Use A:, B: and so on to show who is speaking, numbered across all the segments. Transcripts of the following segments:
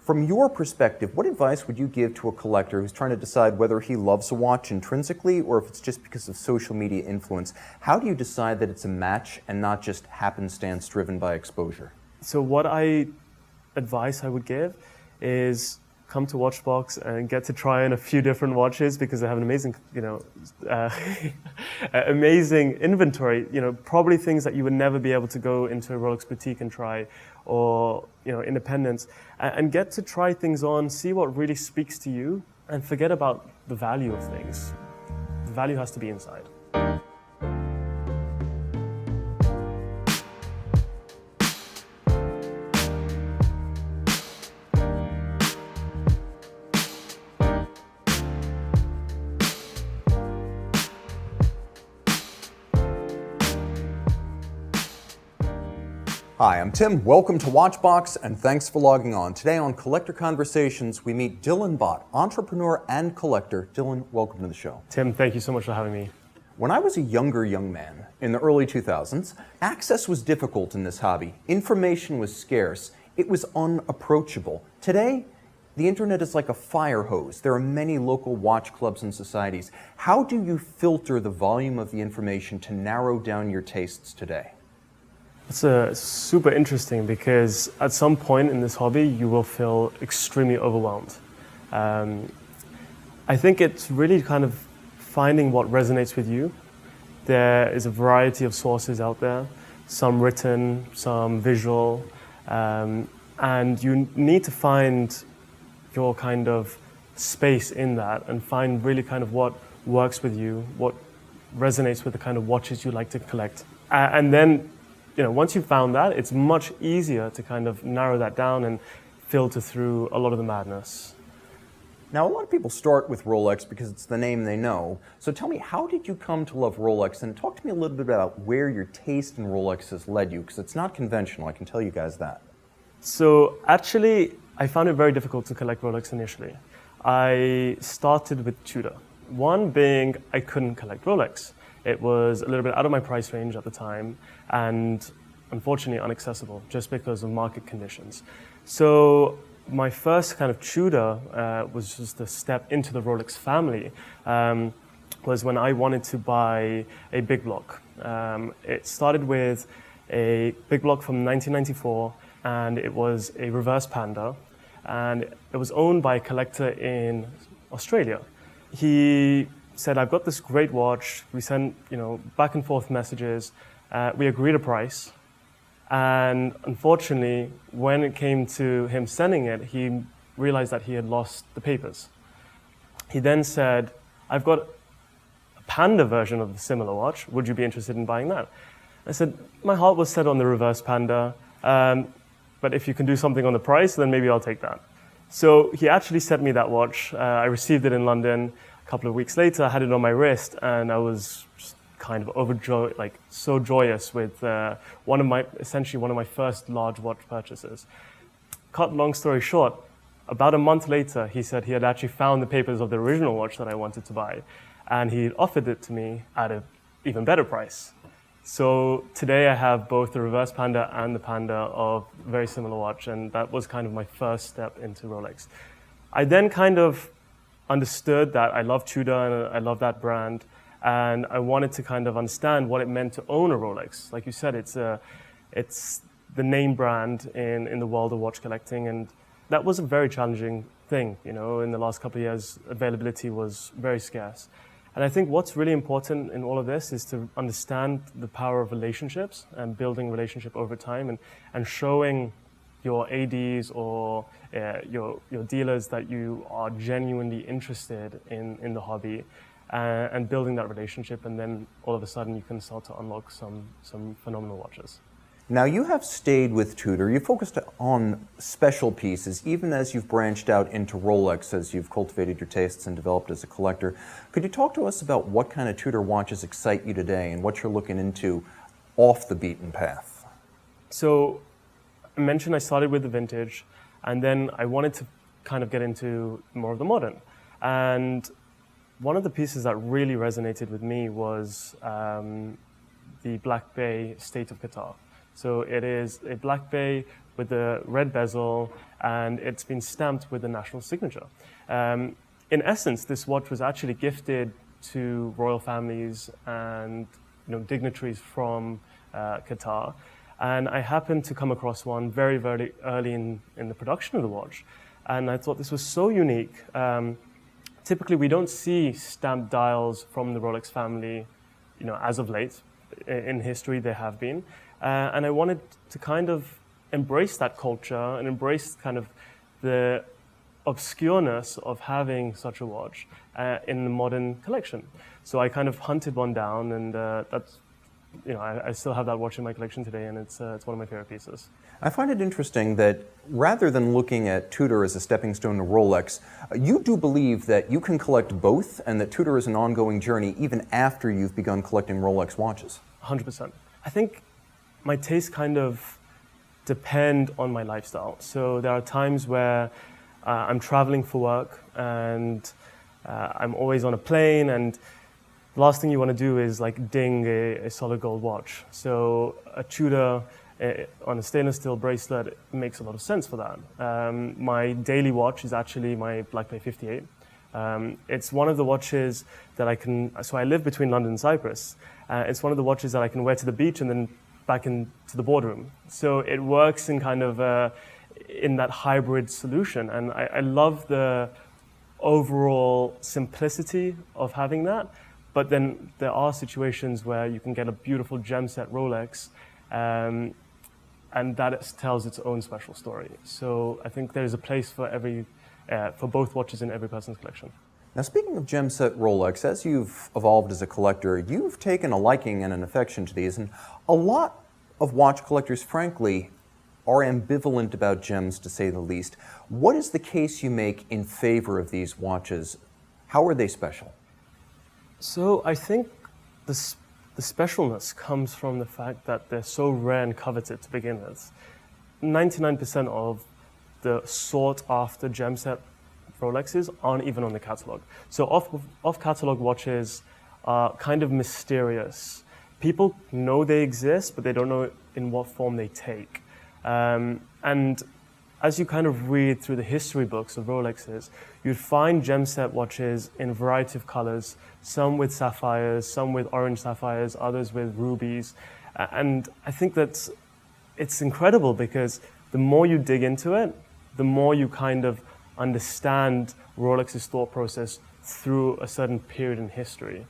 A: From your perspective, what advice would you give to a collector who's trying to decide whether he loves a watch intrinsically or if it's just because of social media influence? How do you decide that it's a match and not just happenstance driven by exposure?
B: So advice I would give is come to Watchbox and get to try on a few different watches because they have an amazing, amazing inventory. Probably things that you would never be able to go into a Rolex boutique and try, or independents, and get to try things on, see what really speaks to you, and forget about the value of things. The value has to be inside.
A: Hi, I'm Tim. Welcome to Watchbox, and thanks for logging on. Today on Collector Conversations, we meet Dillon Bhatt, entrepreneur and collector. Dillon, welcome to the show.
B: Tim, thank you so much for having me.
A: When I was a younger young man, in the early 2000s, access was difficult in this hobby. Information was scarce. It was unapproachable. Today, the internet is like a fire hose. There are many local watch clubs and societies. How do you filter the volume of the information to narrow down your tastes today?
B: It's super interesting because at some point in this hobby, you will feel extremely overwhelmed. I think it's really kind of finding what resonates with you. There is a variety of sources out there, some written, some visual, and you need to find your kind of space in that and find really kind of what works with you, what resonates with the kind of watches you like to collect. And then once you've found that, it's much easier to kind of narrow that down and filter through a lot of the madness.
A: Now, a lot of people start with Rolex because it's the name they know. So tell me, how did you come to love Rolex? And talk to me a little bit about where your taste in Rolex has led you, because it's not conventional, I can tell you guys that.
B: So actually, I found it very difficult to collect Rolex initially. I started with Tudor. One being, I couldn't collect Rolex. It was a little bit out of my price range at the time and unfortunately inaccessible just because of market conditions. So my first kind of Tudor was just a step into the Rolex family, was when I wanted to buy a big block. It started with a big block from 1994 and it was a reverse Panda and it was owned by a collector in Australia. He said, I've got this great watch. We sent, back and forth messages. We agreed a price. And unfortunately, when it came to him sending it, he realized that he had lost the papers. He then said, I've got a Panda version of the similar watch. Would you be interested in buying that? I said, my heart was set on the reverse Panda. But if you can do something on the price, then maybe I'll take that. So he actually sent me that watch. I received it in London. A couple of weeks later, I had it on my wrist, and I was just kind of overjoyed, so joyous with essentially one of my first large watch purchases. Cut long story short, about a month later, he said he had actually found the papers of the original watch that I wanted to buy, and he offered it to me at an even better price. So today I have both the reverse Panda and the Panda of a very similar watch, and that was kind of my first step into Rolex. I then kind of understood that I love Tudor and I love that brand, and I wanted to kind of understand what it meant to own a Rolex. Like you said, it's the name brand in the world of watch collecting, and that was a very challenging thing. In the last couple of years, availability was very scarce. And I think what's really important in all of this is to understand the power of relationships and building relationship over time and showing your ADs or your dealers that you are genuinely interested in the hobby and building that relationship, and then all of a sudden you can start to unlock some phenomenal watches.
A: Now, you have stayed with Tutor. You focused on special pieces, even as you've branched out into Rolex, as you've cultivated your tastes and developed as a collector. Could you talk to us about what kind of Tutor watches excite you today and what you're looking into off the beaten path?
B: So I mentioned I started with the vintage, and then I wanted to kind of get into more of the modern. And one of the pieces that really resonated with me was the Black Bay State of Qatar. So it is a Black Bay with the red bezel, and it's been stamped with the national signature. In essence, this watch was actually gifted to royal families and dignitaries from Qatar. And I happened to come across one very, very early in the production of the watch. And I thought this was so unique. Typically, we don't see stamped dials from the Rolex family, as of late. In history, there have been. And I wanted to kind of embrace that culture and embrace kind of the obscureness of having such a watch in the modern collection. So I kind of hunted one down, and that's, I still have that watch in my collection today, and it's one of my favorite pieces.
A: I find it interesting that rather than looking at Tudor as a stepping stone to Rolex, you do believe that you can collect both, and that Tudor is an ongoing journey even after you've begun collecting Rolex watches.
B: 100%. I think my tastes kind of depend on my lifestyle. So there are times where I'm traveling for work, and I'm always on a plane, and the last thing you want to do is like ding a solid gold watch. So a Tudor on a stainless steel bracelet makes a lot of sense for that. My daily watch is actually my Black Bay 58. It's one of the watches that so I live between London and Cyprus. It's one of the watches that I can wear to the beach and then back into the boardroom. So it works in kind of in that hybrid solution. And I love the overall simplicity of having that. But then there are situations where you can get a beautiful gem set Rolex, and that tells its own special story. So I think there's a place for for both watches in every person's collection.
A: Now, speaking of gem set Rolex, as you've evolved as a collector, you've taken a liking and an affection to these, and a lot of watch collectors, frankly, are ambivalent about gems, to say the least. What is the case you make in favor of these watches? How are they special?
B: So I think the specialness comes from the fact that they're so rare and coveted to begin with. 99% of the sought-after gem set Rolexes aren't even on the catalog. So off-catalog watches are kind of mysterious. People know they exist, but they don't know in what form they take. And as you kind of read through the history books of Rolexes, you'd find gem set watches in a variety of colors, some with sapphires, some with orange sapphires, others with rubies. And I think that it's incredible because the more you dig into it, the more you kind of understand Rolex's thought process through a certain period in history,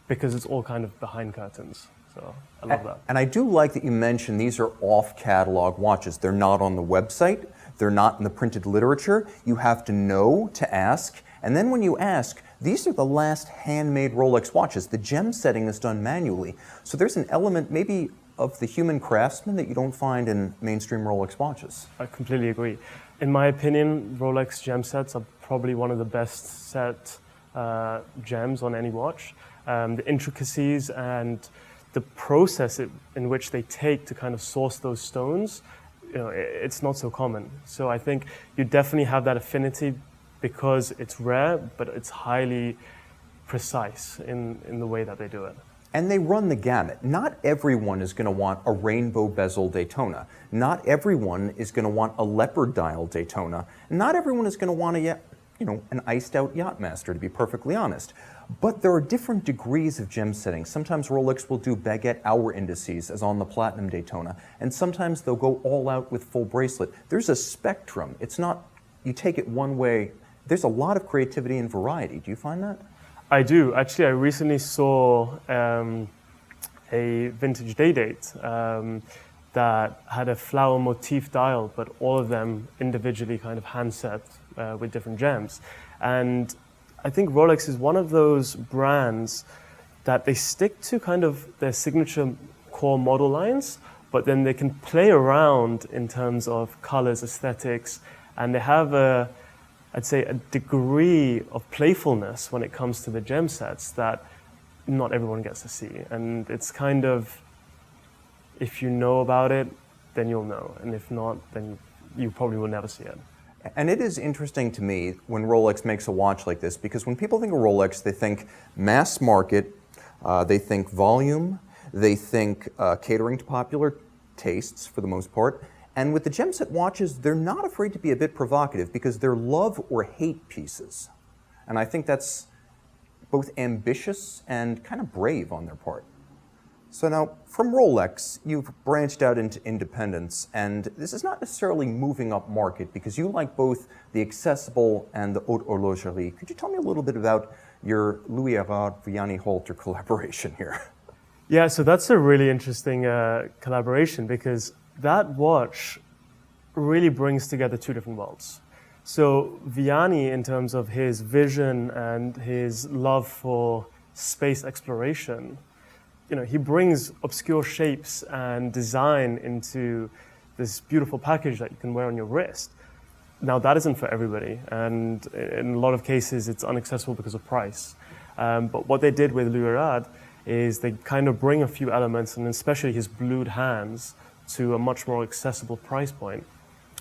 B: because it's all kind of behind curtains. So I love that.
A: And I do like that you mentioned these are off-catalog watches. They're not on the website. They're not in the printed literature. You have to know to ask. And then when you ask, these are the last handmade Rolex watches. The gem setting is done manually. So there's an element maybe of the human craftsman that you don't find in mainstream Rolex watches.
B: I completely agree. In my opinion, Rolex gem sets are probably one of the best set gems on any watch. The intricacies and the process in which they take to kind of source those stones, it's not so common. So I think you definitely have that affinity because it's rare, but it's highly precise in the way that they do it.
A: And they run the gamut. Not everyone is going to want a rainbow bezel Daytona. Not everyone is going to want a leopard dial Daytona. Not everyone is going to want an iced out Yachtmaster, to be perfectly honest. But there are different degrees of gem setting. Sometimes Rolex will do baguette hour indices, as on the Platinum Daytona, and sometimes they'll go all out with full bracelet. There's a spectrum. It's not, you take it one way. There's a lot of creativity and variety. Do you find that?
B: I do. Actually, I recently saw a vintage day-date that had a flower motif dial, but all of them individually kind of hand set with different gems. And I think Rolex is one of those brands that they stick to kind of their signature core model lines, but then they can play around in terms of colors, aesthetics, and they have I'd say a degree of playfulness when it comes to the gem sets that not everyone gets to see. And it's kind of, if you know about it, then you'll know. And if not, then you probably will never see it.
A: And it is interesting to me when Rolex makes a watch like this, because when people think of Rolex, they think mass market, they think volume, they think catering to popular tastes for the most part, And with the gem set watches, they're not afraid to be a bit provocative because they're love or hate pieces. And I think that's both ambitious and kind of brave on their part. So now, from Rolex, you've branched out into independence, and this is not necessarily moving up market because you like both the accessible and the haute horlogerie. Could you tell me a little bit about your Louis Erard Vianney Halter collaboration here?
B: Yeah, so that's a really interesting collaboration because that watch really brings together two different worlds. So Vianney, in terms of his vision and his love for space exploration, he brings obscure shapes and design into this beautiful package that you can wear on your wrist. Now, that isn't for everybody, and in a lot of cases, it's inaccessible because of price. But what they did with Louis Erard is they kind of bring a few elements, and especially his blued hands, to a much more accessible price point.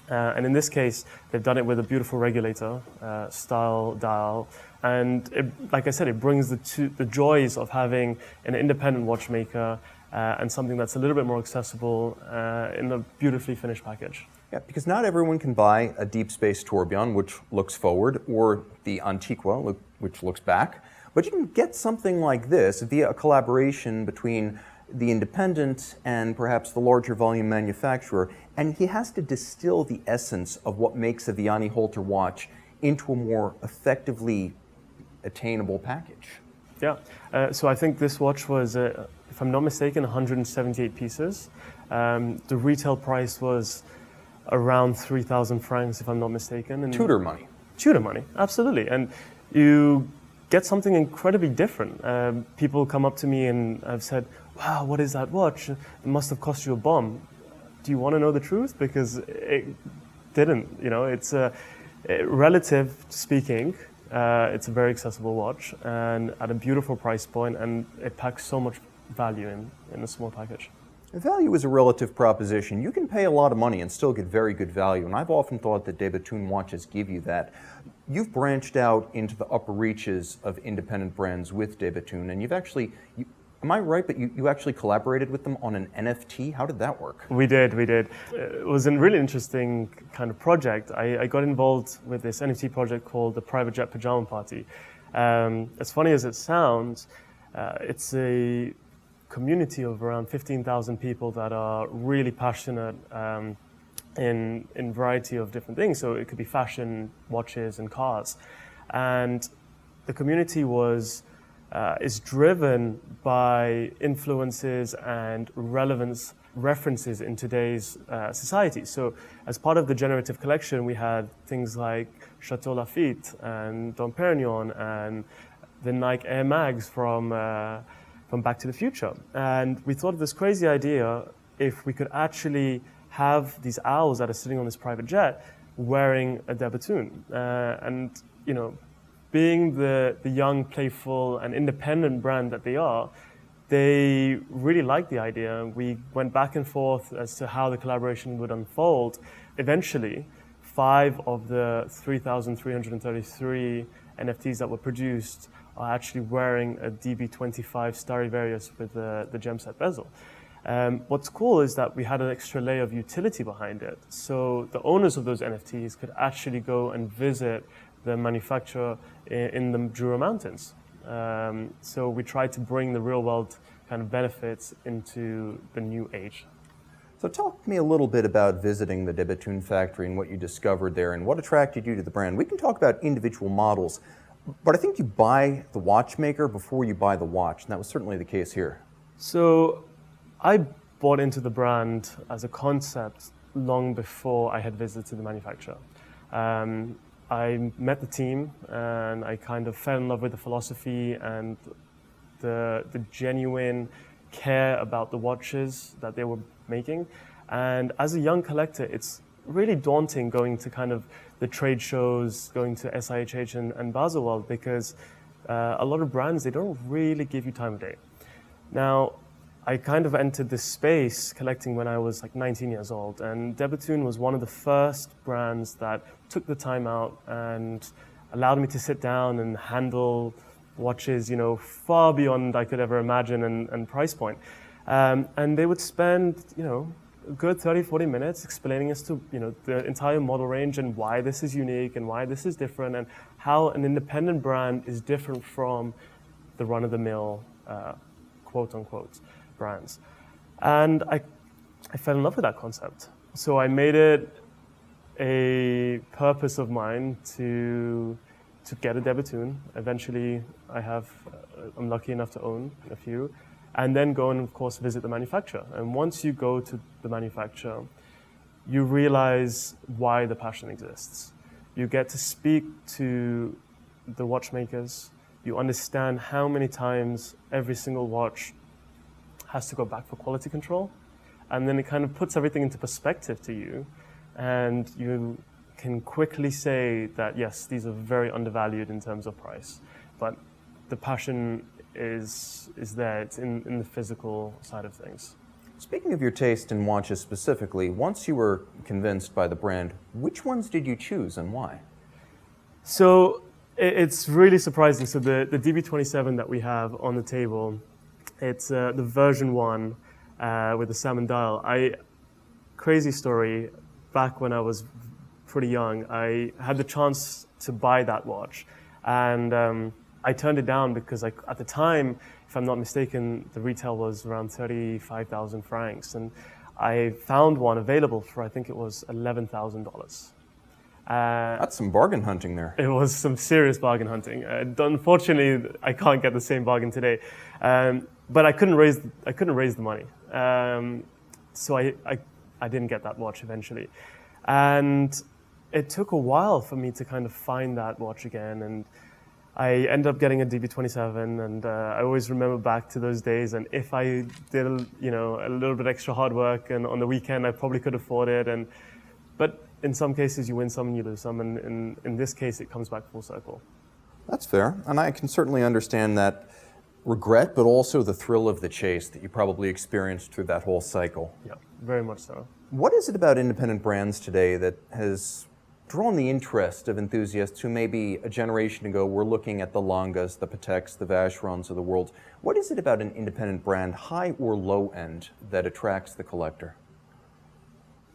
B: And in this case, they've done it with a beautiful regulator style dial. And like I said, it brings the joys of having an independent watchmaker and something that's a little bit more accessible in a beautifully finished package.
A: Yeah, because not everyone can buy a deep space tourbillon, which looks forward, or the Antiqua, which looks back. But you can get something like this via a collaboration between the independent and perhaps the larger volume manufacturer, and he has to distill the essence of what makes a Vianney Halter watch into a more effectively attainable package.
B: Yeah, so I think this watch was, if I'm not mistaken, 178 pieces. The retail price was around 3,000 francs, if I'm not mistaken. And
A: Tudor money.
B: Tudor money, absolutely. And you get something incredibly different. People come up to me and have said, wow, what is that watch? It must have cost you a bomb. Do you want to know the truth? Because it didn't. It's relative speaking, it's a very accessible watch and at a beautiful price point, and it packs so much value in a small package.
A: Value is a relative proposition. You can pay a lot of money and still get very good value, and I've often thought that Debatoon watches give you that. You've branched out into the upper reaches of independent brands with Debatoon, and you've actually, am I right, but you actually collaborated with them on an NFT? How did that work?
B: We did. It was a really interesting kind of project. I got involved with this NFT project called the Private Jet Pajama Party. As funny as it sounds, it's a community of around 15,000 people that are really passionate in variety of different things. So it could be fashion, watches, and cars. And the community is driven by influences and relevance references in today's society. So as part of the generative collection, we had things like Chateau Lafite and Dom Perignon and the Nike Air Mags from Back to the Future. And we thought of this crazy idea if we could actually have these owls that are sitting on this private jet wearing a Debatoon. And, being the young, playful, and independent brand that they are, they really liked the idea. We went back and forth as to how the collaboration would unfold. Eventually, 5 of the 3,333 NFTs that were produced are actually wearing a DB25 Stradivarius with the gem set bezel. What's cool is that we had an extra layer of utility behind it. So the owners of those NFTs could actually go and visit the manufacturer in the Jura Mountains. So we tried to bring the real world kind of benefits into the new age.
A: So talk to me a little bit about visiting the Debatoon factory and what you discovered there and what attracted you to the brand. We can talk about individual models, but I think you buy the watchmaker before you buy the watch, and that was certainly the case here.
B: So I bought into the brand as a concept long before I had visited the manufacturer. I met the team and I kind of fell in love with the philosophy and the genuine care about the watches that they were making. And as a young collector, it's really daunting going to kind of the trade shows, going to SIHH and Baselworld, because a lot of brands, they don't really give you time of day. Now, I kind of entered this space collecting when I was like 19 years old, and Debatoon was one of the first brands that took the time out and allowed me to sit down and handle watches, far beyond I could ever imagine and price point. And they would spend, a good 30, 40 minutes explaining as to the entire model range and why this is unique and why this is different and how an independent brand is different from the run-of-the-mill, quote-unquote, brands. And I fell in love with that concept. So I made it a purpose of mine to get a Debatoon. Eventually, I'm lucky enough to own a few, and then go and, of course, visit the manufacturer. And once you go to the manufacturer, you realize why the passion exists. You get to speak to the watchmakers. You understand how many times every single watch has to go back for quality control. And then it kind of puts everything into perspective to you. And you can quickly say that, yes, these are very undervalued in terms of price. But the passion is there. It's in the physical side of things.
A: Speaking of your taste in watches specifically, once you were convinced by the brand, which ones did you choose and why?
B: So it's really surprising. So the DB27 that we have on the table, it's the version 1 with the salmon dial. Crazy story, back when I was pretty young, I had the chance to buy that watch. And I turned it down because at the time, if I'm not mistaken, the retail was around 35,000 francs. And I found one available for, I think it was $11,000.
A: That's some bargain hunting there.
B: It was some serious bargain hunting. Unfortunately, I can't get the same bargain today. But I couldn't raise the money. So I didn't get that watch eventually. And it took a while for me to kind of find that watch again. And I ended up getting a DB27, and I always remember back to those days. And if I did, a little bit extra hard work, and on the weekend I probably could afford it. But in some cases you win some and you lose some, and in this case it comes back full circle.
A: That's fair, and I can certainly understand that regret, but also the thrill of the chase that you probably experienced through that whole cycle.
B: Yeah, very much so.
A: What is it about independent brands today that has drawn the interest of enthusiasts who maybe a generation ago were looking at the Langas, the Pateks, the Vacherons of the world? What is it about an independent brand, high or low end, that attracts the collector?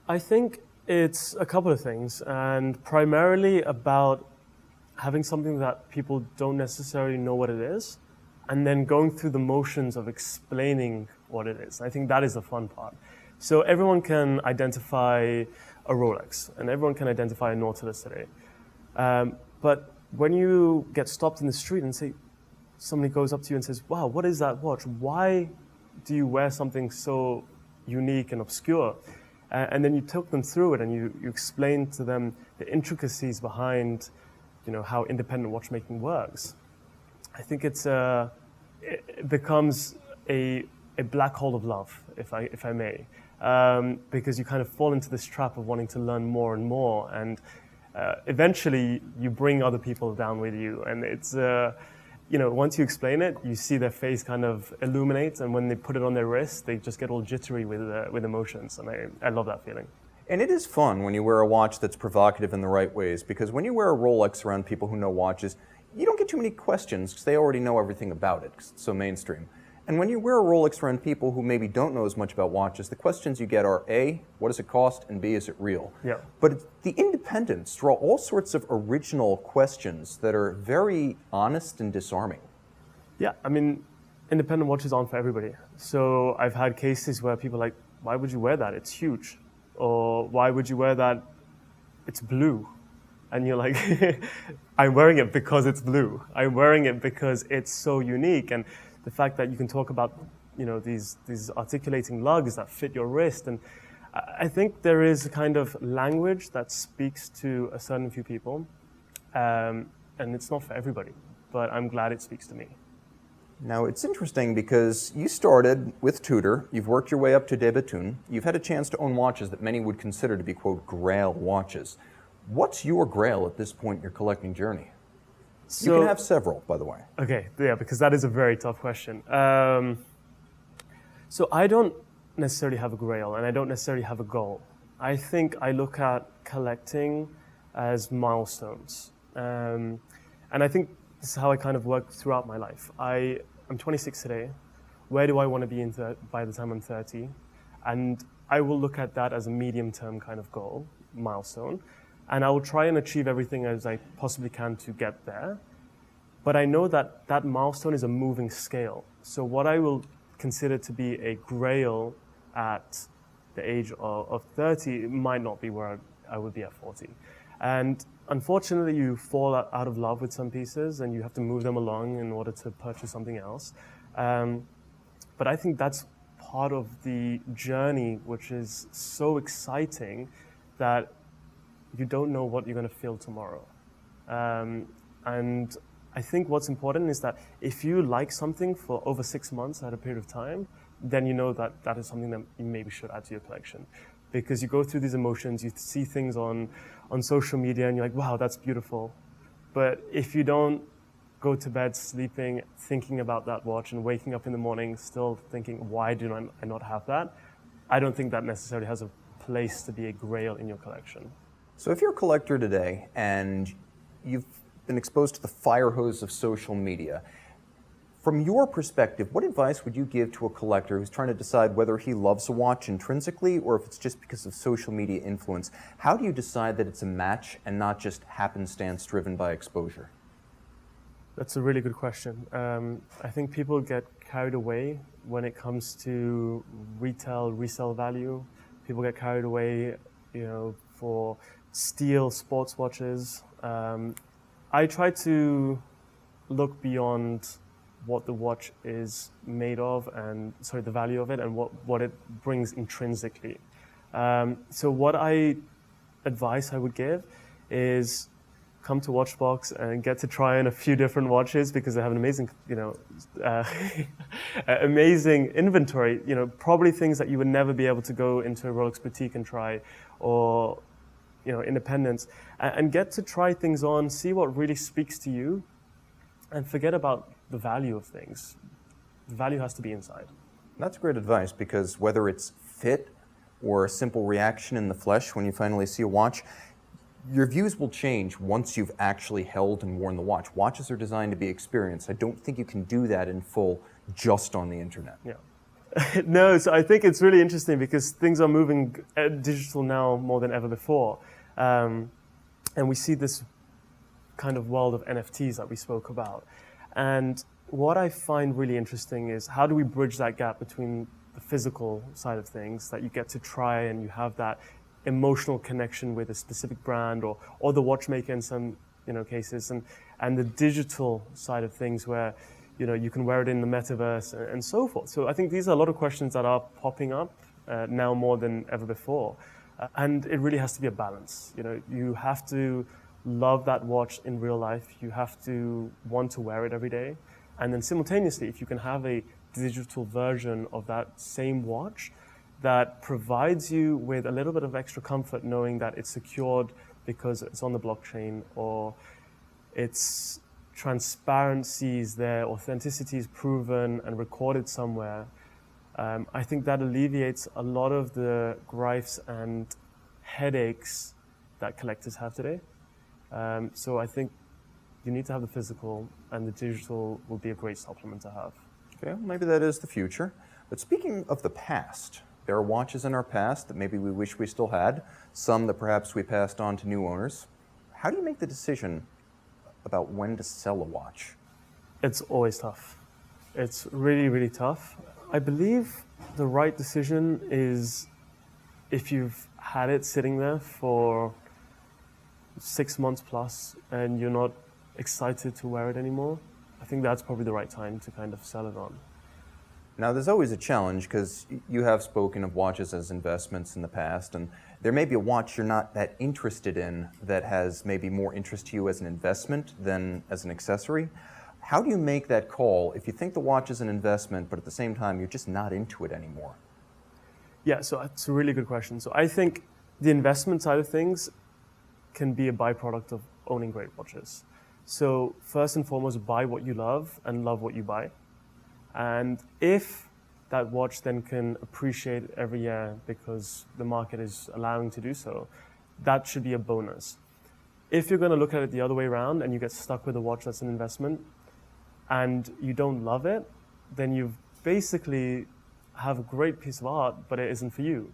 B: I think it's a couple of things, and primarily about having something that people don't necessarily know what it is, and then going through the motions of explaining what it is. I think that is the fun part. So everyone can identify a Rolex, and everyone can identify a Nautilus today. But when you get stopped in the street and somebody goes up to you and says, wow, what is that watch? Why do you wear something so unique and obscure? And then you talk them through it, and you explain to them the intricacies behind, how independent watchmaking works. I think it becomes a black hole of love, if I may, because you kind of fall into this trap of wanting to learn more and more, and eventually you bring other people down with you, and it's once you explain it, you see their face kind of illuminate, and when they put it on their wrist, they just get all jittery with emotions, and I love that feeling.
A: And it is fun when you wear a watch that's provocative in the right ways, because when you wear a Rolex around people who know watches, you don't get too many questions because they already know everything about it, 'cause it's so mainstream. And when you wear a Rolex around people who maybe don't know as much about watches, the questions you get are A, what does it cost, and B, is it real?
B: Yeah.
A: But the independents draw all sorts of original questions that are very honest and disarming.
B: Yeah, I mean, independent watches aren't for everybody. So I've had cases where people are like, why would you wear that? It's huge. Or why would you wear that? It's blue. And you're like, I'm wearing it because it's blue. I'm wearing it because it's so unique. And the fact that you can talk about, these articulating lugs that fit your wrist. And I think there is a kind of language that speaks to a certain few people. And it's not for everybody, but I'm glad it speaks to me.
A: Now, it's interesting because you started with Tutor, you've worked your way up to Debatoon, you've had a chance to own watches that many would consider to be, quote, Grail watches. What's your Grail at this point in your collecting journey? You can have several, by the way.
B: Okay, yeah, because that is a very tough question. So I don't necessarily have a Grail, and I don't necessarily have a goal. I think I look at collecting as milestones. And I think this is how I kind of work throughout my life. I'm 26 today. Where do I want to be by the time I'm 30? And I will look at that as a medium-term kind of goal, milestone, and I will try and achieve everything as I possibly can to get there. But I know that that milestone is a moving scale. So what I will consider to be a grail at the age of 30 might not be where I would be at 40. And unfortunately, you fall out of love with some pieces and you have to move them along in order to purchase something else. But I think that's part of the journey, which is so exciting that you don't know what you're going to feel tomorrow. And I think what's important is that if you like something for over 6 months at a period of time, then you know that that is something that you maybe should add to your collection. Because you go through these emotions, you see things on social media and you're like, wow, that's beautiful. But if you don't go to bed sleeping, thinking about that watch and waking up in the morning still thinking, why do I not have that? I don't think that necessarily has a place to be a grail in your collection.
A: So if you're a collector today and you've been exposed to the fire hose of social media, from your perspective, what advice would you give to a collector who's trying to decide whether he loves a watch intrinsically or if it's just because of social media influence? How do you decide that it's a match and not just happenstance driven by exposure?
B: That's a really good question. I think people get carried away when it comes to resale value. People get carried away, for steel sports watches. I try to look beyond what the watch is made of the value of it and what it brings intrinsically. So what advice I would give is come to Watchbox and get to try on a few different watches because they have an amazing, amazing inventory. Probably things that you would never be able to go into a Rolex boutique and try, or independents, and get to try things on, see what really speaks to you, and forget about the value of things. The value has to be inside.
A: That's great advice because whether it's fit or a simple reaction in the flesh when you finally see a watch, your views will change once you've actually held and worn the watch. Watches are designed to be experienced. I don't think you can do that in full just on the internet.
B: Yeah. No, so I think it's really interesting because things are moving digital now more than ever before. And we see this kind of world of NFTs that we spoke about. And what I find really interesting is how do we bridge that gap between the physical side of things that you get to try and you have that emotional connection with a specific brand or the watchmaker in some cases, and the digital side of things where you can wear it in the metaverse and so forth. So I think these are a lot of questions that are popping up now more than ever before, and it really has to be a balance. You have to love that watch in real life. You have to want to wear it every day, and then simultaneously, if you can have a digital version of that same watch that provides you with a little bit of extra comfort knowing that it's secured because it's on the blockchain, or its transparency is there, authenticity is proven and recorded somewhere. I think that alleviates a lot of the gripes and headaches that collectors have today. So I think you need to have the physical, and the digital will be a great supplement to have.
A: Okay, maybe that is the future. But speaking of the past, there are watches in our past that maybe we wish we still had, some that perhaps we passed on to new owners. How do you make the decision about when to sell a watch?
B: It's always tough. It's really, really tough. I believe the right decision is if you've had it sitting there for 6 months plus and you're not excited to wear it anymore. I think that's probably the right time to kind of sell it on.
A: Now, there's always a challenge because you have spoken of watches as investments in the past, and there may be a watch you're not that interested in that has maybe more interest to you as an investment than as an accessory. How do you make that call if you think the watch is an investment, but at the same time you're just not into it anymore?
B: Yeah, so it's a really good question. So I think the investment side of things can be a byproduct of owning great watches. So first and foremost, buy what you love and love what you buy. And if that watch then can appreciate every year because the market is allowing to do so, that should be a bonus. If you're going to look at it the other way around and you get stuck with a watch that's an investment and you don't love it, then you've basically have a great piece of art, but it isn't for you.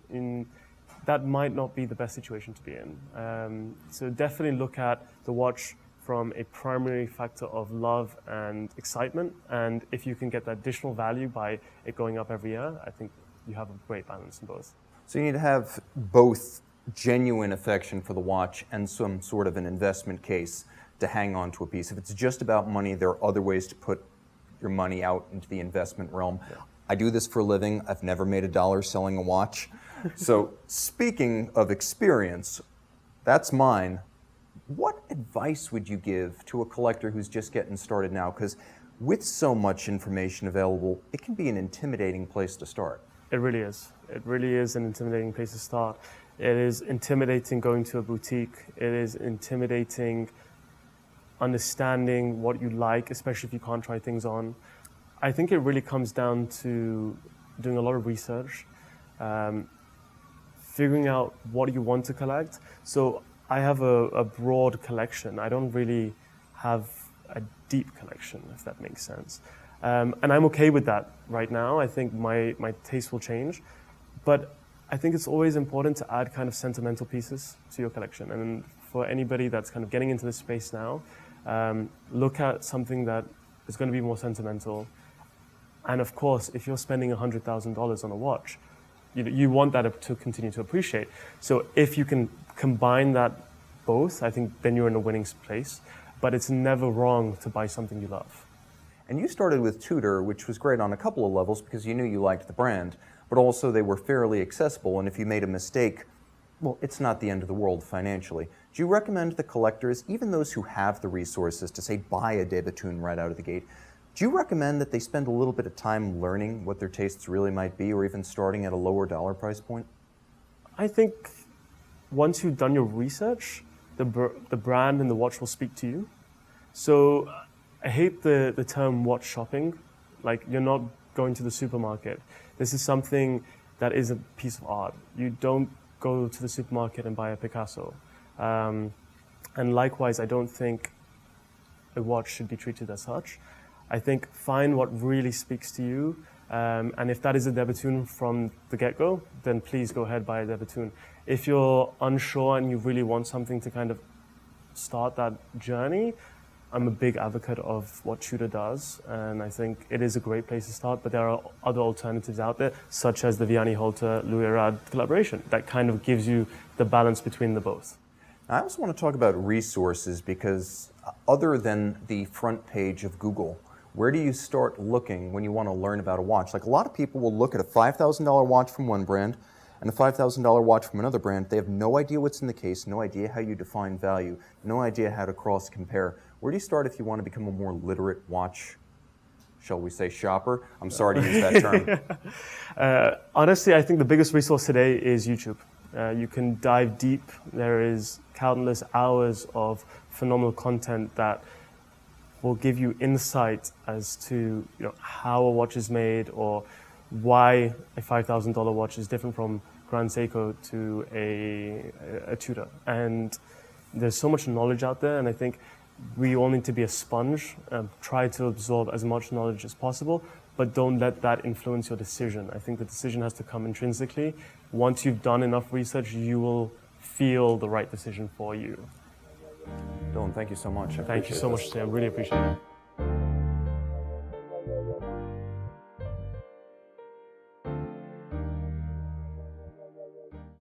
B: That might not be the best situation to be in. So definitely look at the watch from a primary factor of love and excitement. And if you can get that additional value by it going up every year, I think you have a great balance in both.
A: So you need to have both genuine affection for the watch and some sort of an investment case to hang on to a piece. If it's just about money, there are other ways to put your money out into the investment realm. Yeah. I do this for a living. I've never made $1 selling a watch. So speaking of experience, that's mine. What advice would you give to a collector who's just getting started now? Because with so much information available, it can be an intimidating place to start.
B: It really is. It really is an intimidating place to start. It is intimidating going to a boutique. It is intimidating understanding what you like, especially if you can't try things on. I think it really comes down to doing a lot of research, figuring out what you want to collect. So I have a broad collection. I don't really have a deep collection, if that makes sense. And I'm okay with that right now. I think my taste will change. But I think it's always important to add kind of sentimental pieces to your collection. And for anybody that's kind of getting into this space now, look at something that is going to be more sentimental. And of course, if you're spending $100,000 on a watch, you want that to continue to appreciate. So if you can combine that both, I think then you're in a winning place. But it's never wrong to buy something you love.
A: And you started with Tutor, which was great on a couple of levels because you knew you liked the brand, but also they were fairly accessible. And if you made a mistake, well, it's not the end of the world financially. Do you recommend the collectors, even those who have the resources to, say, buy a Debatoon right out of the gate, do you recommend that they spend a little bit of time learning what their tastes really might be, or even starting at a lower dollar price point?
B: I think once you've done your research, the brand and the watch will speak to you. So I hate the term watch shopping. Like, you're not going to the supermarket. This is something that is a piece of art. You don't go to the supermarket and buy a Picasso. And likewise, I don't think a watch should be treated as such. I think find what really speaks to you. And if that is a Debatoon from the get-go, then please go ahead, buy a Debatoon. If you're unsure and you really want something to kind of start that journey, I'm a big advocate of what Tudor does, and I think it is a great place to start, but there are other alternatives out there, such as the Vianney Halter Erard collaboration, that kind of gives you the balance between the both.
A: I also want to talk about resources, because other than the front page of Google, where do you start looking when you want to learn about a watch? Like, a lot of people will look at a $5,000 watch from one brand and a $5,000 watch from another brand. They have no idea what's in the case, no idea how you define value, no idea how to cross-compare. Where do you start if you want to become a more literate watch, shall we say, shopper? I'm sorry to use that term.
B: Honestly, I think the biggest resource today is YouTube. You can dive deep. There is countless hours of phenomenal content that will give you insight as to how a watch is made, or why a $5,000 watch is different from Grand Seiko to a Tutor. And there's so much knowledge out there, and I think we all need to be a sponge, try to absorb as much knowledge as possible, but don't let that influence your decision. I think the decision has to come intrinsically. Once you've done enough research, you will feel the right decision for you.
A: Dillon, thank you so much.
B: Thank you so much, Sam. Really appreciate it.